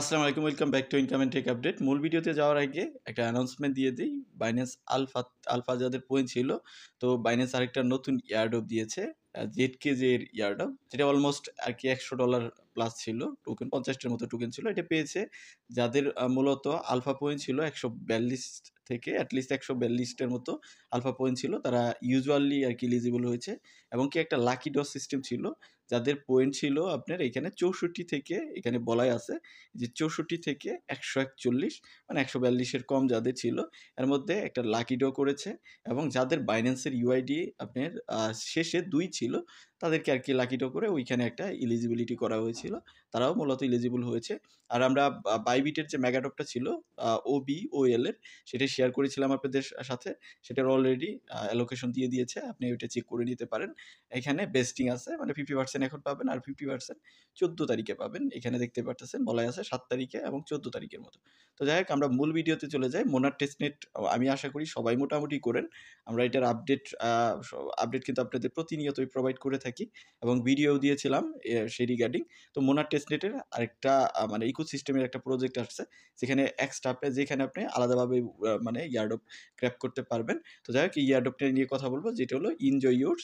আসসালামু আলাইকুম, welcome back to income and take update. মূল ভিডিওতে যাওয়ার আগে একটা অ্যানাউন্সমেন্ট দিয়ে দিই। বাইন্যান্স আলফা যাদের পয়েন্ট ছিল, তো বাইন্যান্স আরেকটা নতুন ইয়ারড্রপ দিয়েছে, ZKJ এর ইয়ারড্রপ, যেটা অলমোস্ট আর কি $100 প্লাস ছিল। টোকেন 50টার মতো টোকেন ছিল। এটা পেয়েছে যাদের মূলত আলফা পয়েন্ট ছিল 142 থেকে অ্যাটলিস্ট 142টার মতো আলফা পয়েন্ট ছিল, তারা ইউজুয়ালি আর কি এলিজিবল হয়েছে। এবং কি একটা লাকি ড্র সিস্টেম ছিল, যাদের পয়েন্ট ছিল আপনার এখানে 64 থেকে, এখানে বলাই আছে যে 64 থেকে 141, মানে 142-এর কম যাদের ছিল, এর মধ্যে একটা লাকি ড্র করেছে। এবং যাদের বাইন্যান্সের ইউআইডি আপনার শেষে 2 ছিল, তাদেরকে আর কি লাকি ড্র করে ওইখানে একটা এলিজিবিলিটি করা হয়েছিল, তারাও মূলত এলিজিবল হয়েছে। আর আমরা বাইবিটের যে মেগাড্রপটা ছিল OBOL এর, সেটা শেয়ার করেছিলাম আপনাদের সাথে। সেটার অলরেডি অ্যালোকেশন দিয়ে দিয়েছে, আপনি ওইটা চেক করে নিতে পারেন। এখানে বেস্টিং আছে, মানে 50% এখন পাবেন, আর 50% 14 তারিখে পাবেন। এখানে দেখতে পারতেছেন বলাই আছে 7 তারিখে এবং 14 তারিখের মতো। তো যাই হোক, আমরা মূল ভিডিওতে চলে যাই। মোনার টেস্টনেট আমি আশা করি সবাই মোটামুটি করেন। আমরা এটার আপডেট কিন্তু আপনাদের প্রতিনিয়তই প্রোভাইড করে থাকি এবং ভিডিও দিয়েছিলাম সেই রিগার্ডিং। তো মোনার টেস্টনেটের আরেকটা মানে ইকোসিস্টেমের একটা প্রজেক্ট আসছে, যেখানে যেখানে আপনি আলাদাভাবে মানে ইয়ারড্রপ ক্র্যাপ করতে পারবেন। তো যাই হোক, এই ইয়ারড্রপটা নিয়ে কথা বলবো, যেটা হলো এনজয় ইয়োরস।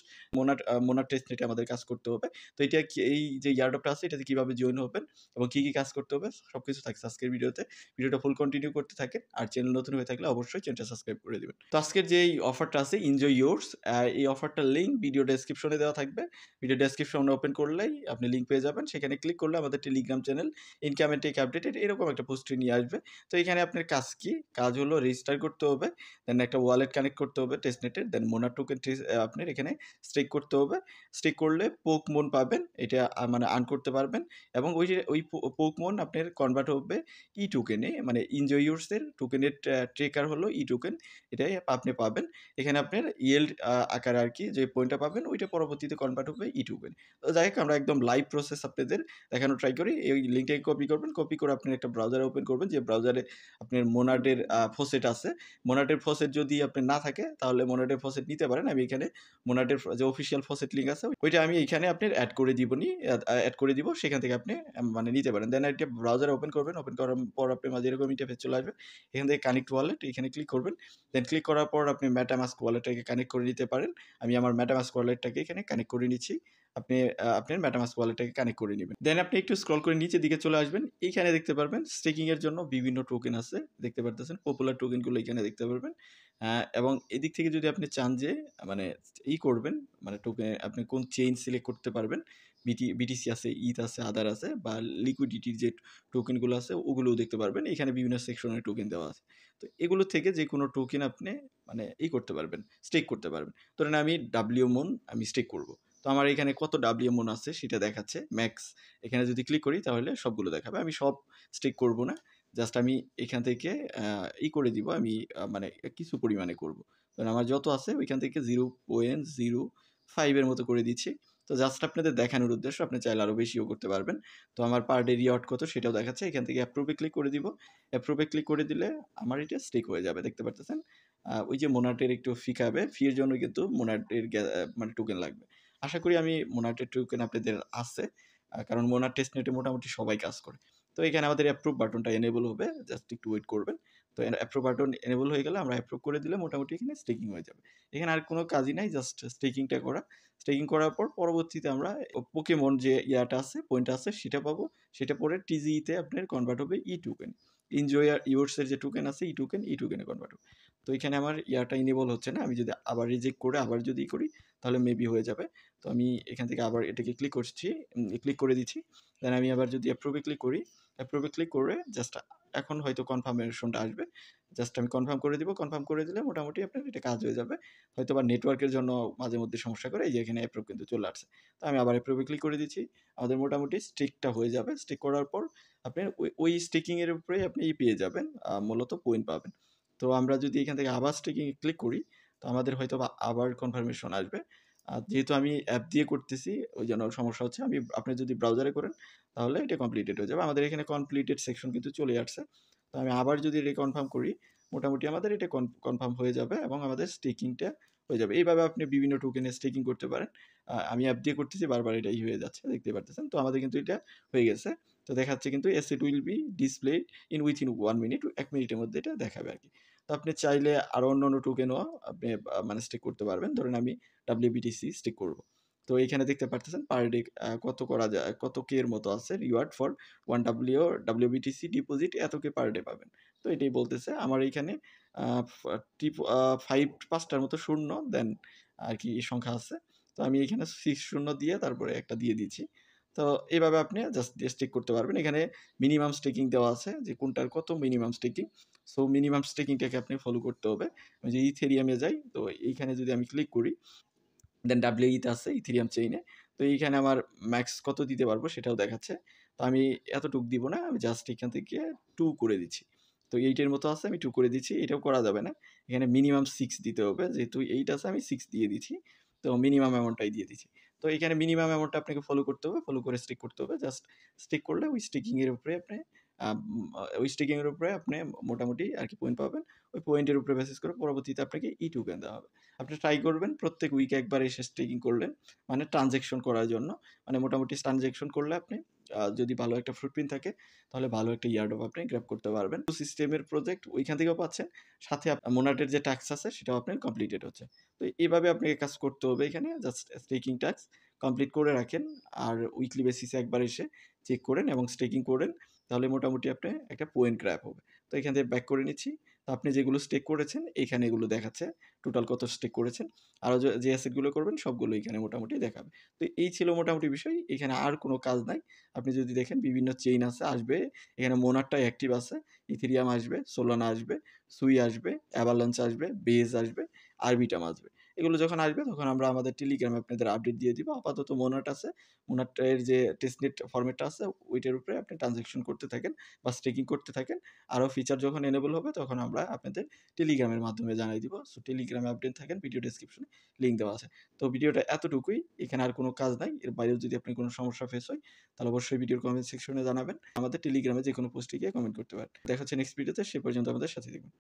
মোনার টেস্টনেটে আমাদের কাজ করতে হবে। তো এটা কি, এই যে ইয়ারড্রপটা আছে এটাতে কিভাবে জয়েন হবেন এবং কি কি কাজ করতে হবে সবকিছু থাকছে আজকের ভিডিওতে। ভিডিওটা ফুল কন্টিনিউ করতে থাকেন, আর চ্যানেল নতুন হয়ে থাকলে অবশ্যই চ্যানেলটা সাবস্ক্রাইব করে দিবেন। তো আজকের যে এই অফারটা আছে এনজয় ইয়োরস, এই অফারটার লিঙ্ক ভিডিও ডেসক্রিপশনে দেওয়া থাকবে। ভিডিও ডেসক্রিপশনে ওপেন করলেই আপনি লিঙ্ক পেয়ে যাবেন। সেখানে ক্লিক করলে আমাদের telegram channel income and tech updated এরকম একটা পোস্টে নিয়ে আসবে। তো এখানে আপনার কাজ কি, কাজ হলো রেজিস্টার করতে হবে, দেন একটা ওয়ালেট কানেক্ট করতে হবে টেস্টনেটের, দেন মোনার টোকেন আপনার এখানে স্টেক করতে হবে। স্টেক করলে পোকমন পাবেন, এটা মানে আর্ন করতে পারবেন। এবং ওই পোকমন আপনার কনভার্ট হবে ই টোকেনে, মানে এনজয় ইয়োরসের টোকেনের ট্রেকার হলো ই টোকেন, এটাই আপনি পাবেন। এখানে আপনার ইয়েল্ড আকারে আর কি যে পয়েন্টটা পাবেন, ওইটা পরবর্তীতে কনভার্ট হবে ই টোকেন। তো যাই হোক, আমরা একদম লাইভ প্রসেস আপনাদের দেখানো ট্রাই করি। এই লিঙ্কটাকে কপি করবেন, কপি করে আপনি একটা ব্রাউজারে ওপেন করবেন, যে ব্রাউজারে আপনার মোনাডের ফসেট আছে। মোনাডের ফসেট যদি আপনার না থাকে, তাহলে মোনাডের ফসেট নিতে পারেন। আমি এখানে মোনাডের যে অফিসিয়াল ফসেট লিঙ্ক আছে, ওইটা আমি এখানে আপনার অ্যাড করে দিব, সেখান থেকে আপনি মানে নিতে পারেন। দেন একটা ব্রাউজার ওপেন করবেন, ওপেন করার পর আপনার মাঝে এরকম ইন্টারফেস চলে আসবে। এখান থেকে কানেক্ট ওয়ালেট, এখানে ক্লিক করবেন। দেন ক্লিক করার পর আপনি মেটামাস্ক ওয়ালেটটাকে কানেক্ট করে নিতে পারেন। আমি আমার মেটামাস্ক ওয়ালেটটাকে এখানে কানেক্ট করে নিচ্ছি। আপনি আপনার মেটামাস্ক ওয়ালেটটাকে কানেক্ট করে নেবেন। দেন আপনি একটু স্ক্রল করে নিচের দিকে চলে আসবেন। এইখানে দেখতে পারবেন স্টেকিং এর জন্য বিভিন্ন টোকেন আছে, দেখতে পারতেছেন পপুলার টোকেনগুলো এখানে দেখতে পারবেন। এবং এদিক থেকে যদি আপনি চান যে মানে করবেন, মানে টোকেন আপনি কোন চেইন সিলেক্ট করতে পারবেন। বিটিসি আছে, ইথ আছে, আদার আছে, বা লিকুইডিটির যে টোকেনগুলো আছে ওগুলোও দেখতে পারবেন। এখানে বিভিন্ন সেকশনের টোকেন দেওয়া আছে। তো এগুলো থেকে যে কোনো টোকেন আপনি মানে করতে পারবেন, স্টেক করতে পারবেন। ধরেন আমি ডাব্লিউ আমি স্টেক করব। তো আমার এখানে কত ডাব্লিউ আছে সেটা দেখাচ্ছে ম্যাক্স। এখানে যদি ক্লিক করি তাহলে সবগুলো দেখাবে। আমি সব স্টেক করব না, জাস্ট আমি এখান থেকে করে দিব। আমি মানে কিছু পরিমাণে করব। কারণ আমার যত আছে ওইখান থেকে 0.05 এর মতো করে দিচ্ছি। তো জাস্ট আপনাদের দেখানোর উদ্দেশ্য, আপনি চাইলে আরও বেশিও করতে পারবেন। তো আমার পার ডে রিওয়ার্ড কত সেটাও দেখাচ্ছে। এখান থেকে অ্যাপ্রুভে ক্লিক করে দিব। অ্যাপ্রুভে ক্লিক করে দিলে আমার এটা স্টেক হয়ে যাবে, দেখতে পারতেছেন। ওই যে মোনাটের একটু ফি খাবে, ফির জন্য কিন্তু মোনাটের মানে টোকেন লাগবে। আশা করি আমি মোনাটের টোকেন আপনাদের আছে, কারণ মোনার টেস্টনেটে মোটামুটি সবাই কাজ করে। তো এখানে আমাদের অ্যাপ্রুভ বাটনটা এনেবল হবে, জাস্ট একটু ওয়েট করবেন। তো অ্যাপ্রুভ বাটন এনেবল হয়ে গেলে আমরা অ্যাপ্রুভ করে দিলে মোটামুটি এখানে স্টেকিং হয়ে যাবে। এখানে আর কোনো কাজই নাই, জাস্ট স্টেকিংটা করা। স্টেকিং করার পর পরবর্তীতে আমরা পোকেমন যে ইয়াটা আছে, পয়েন্টটা আছে, সেটা পাবো। সেটা পরে টিজিইতে আপনার কনভার্ট হবে ই টোকেন। এনজয় ইয়োরসের যে টোকেন আছে ই টোকেনে কনভার্ট হবে। তো এখানে আমার ইয়াটা ইনেবল হচ্ছে না, আমি যদি আবার রিজেক্ট করে আবার যদি করি তাহলে মেবি হয়ে যাবে। তো আমি এখান থেকে আবার এটাকে ক্লিক করছি, ক্লিক করে দিচ্ছি। দেন আমি আবার যদি অ্যাপ্রুভে ক্লিক করি, অ্যাপ্রুভে ক্লিক করে জাস্ট এখন হয়তো কনফার্মেশনটা আসবে। জাস্ট আমি কনফার্ম করে দিব, কনফার্ম করে দিলে মোটামুটি আপনার এটা কাজ হয়ে যাবে। হয়তো বা নেটওয়ার্কের জন্য মাঝে মধ্যে সমস্যা করে, এই যে এখানে অ্যাপ্রুভ কিন্তু চলে আসছে। তো আমি আবার অ্যাপ্রুভে ক্লিক করে দিচ্ছি। আমাদের মোটামুটি স্টেকটা হয়ে যাবে। স্টেক করার পর আপনি ওই স্টেকিংয়ের উপরেই আপনি পেয়ে যাবেন, মূলত পয়েন্ট পাবেন। তো আমরা যদি এখান থেকে আবার স্টেকিংয়ে ক্লিক করি, তো আমাদের হয়তো বা আবার কনফার্মেশন আসবে। যেহেতু আমি অ্যাপ দিয়ে করতেছি ওই জন্য সমস্যা হচ্ছে। আপনি যদি ব্রাউজারে করেন তাহলে এটা কমপ্লিটেড হয়ে যাবে। আমাদের এখানে কমপ্লিটেড সেকশন কিন্তু চলে আসছে। তো আমি আবার যদি এটা কনফার্ম করি, মোটামুটি আমাদের এটা কনফার্ম হয়ে যাবে এবং আমাদের স্টেকিংটা হয়ে যাবে। এইভাবে আপনি বিভিন্ন টোকেনে স্টেকিং করতে পারেন। আমি অ্যাপ দিয়ে করতেছি, বারবার এটাই হয়ে যাচ্ছে, দেখতে পারতেছেন। তো আমাদের কিন্তু এটা হয়ে গেছে। তো তো দেখা যাচ্ছে কিন্তু asset will be displayed within 1 minute, 1 মিনিটের মধ্যে এটা দেখাবে আরকি। তো আপনি চাইলে আরো অন্যান্য টোকেনও আপনি মানে স্টেক করতে পারবেন। ধরেন আমি WBTC স্টেক করব। তো এখানে দেখতে পারতেছেন পার ডে কত করা যায়, কত কে এর মতো আছে রিওয়ার্ড ফর 1 WBTC ডিপোজিট এত কে পার ডে পাবেন। তো এটাই বলতেছে আমার এইখানে আ ফা টিপ আ 5 টার মতো শূন্য দেন আরকি সংখ্যা আছে। তো আমি এখানে 6 শূন্য দিয়ে তারপরে একটা দিয়ে দিচ্ছি। তো এভাবে আপনি জাস্ট দিয়ে স্টেক করতে পারবেন। এখানে মিনিমাম স্টেকিং দেওয়া আছে যে কোনটার কত মিনিমাম স্টেকিং। সো মিনিমাম স্টেকিংটাকে আপনি ফলো করতে হবে। আমি যে ইথেরিয়াম এ যাই, তো এইখানে যদি আমি ক্লিক করি, দেন WE তে আছে ইথেরিয়াম চেইনে। তো এইখানে আমার ম্যাক্স কত দিতে পারবো সেটাও দেখাচ্ছে। তো আমি এতটুক দিব না। আমি জাস্ট এখান থেকে 2 করে দিচ্ছি। তো 8 এর মতো আছে, আমি 2 করে দিচ্ছি। এটাও করা যাবে না। এখানে মিনিমাম 6 দিতে হবে। যেহেতু 8 আছে আমি 6 দিয়ে দিচ্ছি। তো মিনিমাম অ্যামাউন্টটাই দিয়ে দিচ্ছি। তো এখানে মিনিমাম অ্যামাউন্টটা আপনাকে ফলো করতে হবে। ফলো করে স্টিক করতে হবে। জাস্ট স্টিক করলে ওই স্টিকিং এর উপরে আপনি ওই স্টিকিং এর উপরে আপনি মোটামুটি আরকি পয়েন্ট পাবেন। ওই পয়েন্টের উপরে বেসিস করে পরবর্তীতে আপনাকে টোকেন দেওয়া হবে। আপনি ট্রাই করবেন প্রত্যেক উইকে একবার এসে স্টেকিং করলেন, মানে ট্রানজ্যাকশন করার জন্য। মানে মোটামুটি ট্রানজ্যাকশন করলে আপনি যদি ভালো একটা ফুটপ্রিন্ট থাকে তাহলে ভালো একটা ইয়ারড্রপ আপনি গ্র্যাব করতে পারবেন। সিস্টেমের প্রজেক্ট ওইখান থেকেও পাচ্ছেন। সাথে মোনাটের যে টাস্ক আছে সেটাও আপনার কমপ্লিটেড হচ্ছে। তো এভাবে আপনাকে কাজ করতে হবে এখানে। জাস্ট স্টেকিং টাস্ক কমপ্লিট করে রাখেন। আর উইকলি বেসিসে একবার এসে চেক করেন এবং স্টেকিং করেন। তাহলে মোটামুটি আপনার একটা পয়েন্ট গ্র্যাব হবে। তো এখান থেকে ব্যাক করে নিচ্ছি। তো আপনি যেগুলো স্টেক করেছেন এখানে এগুলো দেখাচ্ছে। টোটাল কত স্টেক করেছেন। আরও যে অ্যাসেটগুলো করবেন সবগুলো এখানে মোটামুটি দেখাবে। তো এই ছিল মোটামুটি বিষয়। এখানে আর কোনো কাজ নাই। আপনি যদি দেখেন বিভিন্ন চেইন আছে, আসবে। এখানে মোনারটা অ্যাক্টিভ আছে। ইথেরিয়াম আসবে, সোলানা আসবে, সুই আসবে, অ্যাভালাঞ্চ আসবে, বেজ আসবে, আরবিটাম আসবে। এগুলো যখন আসবে তখন আমরা আমাদের টেলিগ্রামে আপনাদের আপডেট দিয়ে দিব। আপাতত মোনাট আছে। মোনাটের যে টেস্টনেট ফরম্যাটটা আছে ওইটার উপরে আপনি ট্রান্সেকশন করতে থাকেন বা স্টেকিং করতে থাকেন। আরও ফিচার যখন এনেবল হবে তখন আমরা আপনাদের টেলিগ্রামের মাধ্যমে জানাই দিব। সো টেলিগ্রামে আপডেট থাকেন, ভিডিও ডেসক্রিপশনে লিঙ্ক দেওয়া আছে। তো ভিডিওটা এতটুকুই। এখানে আর কোনো কাজ নাই। এর বাইরেও যদি আপনার কোনো সমস্যা ফেস হয় তাহলে অবশ্যই ভিডিওর কমেন্ট সেকশনে জানাবেন। আমাদের টেলিগ্রামে যেকোনো পোস্টে গিয়ে কমেন্ট করতে পারেন। দেখা হচ্ছে নেক্সট ভিডিওতে। সে পর্যন্ত আমাদের সাথে থাকবেন।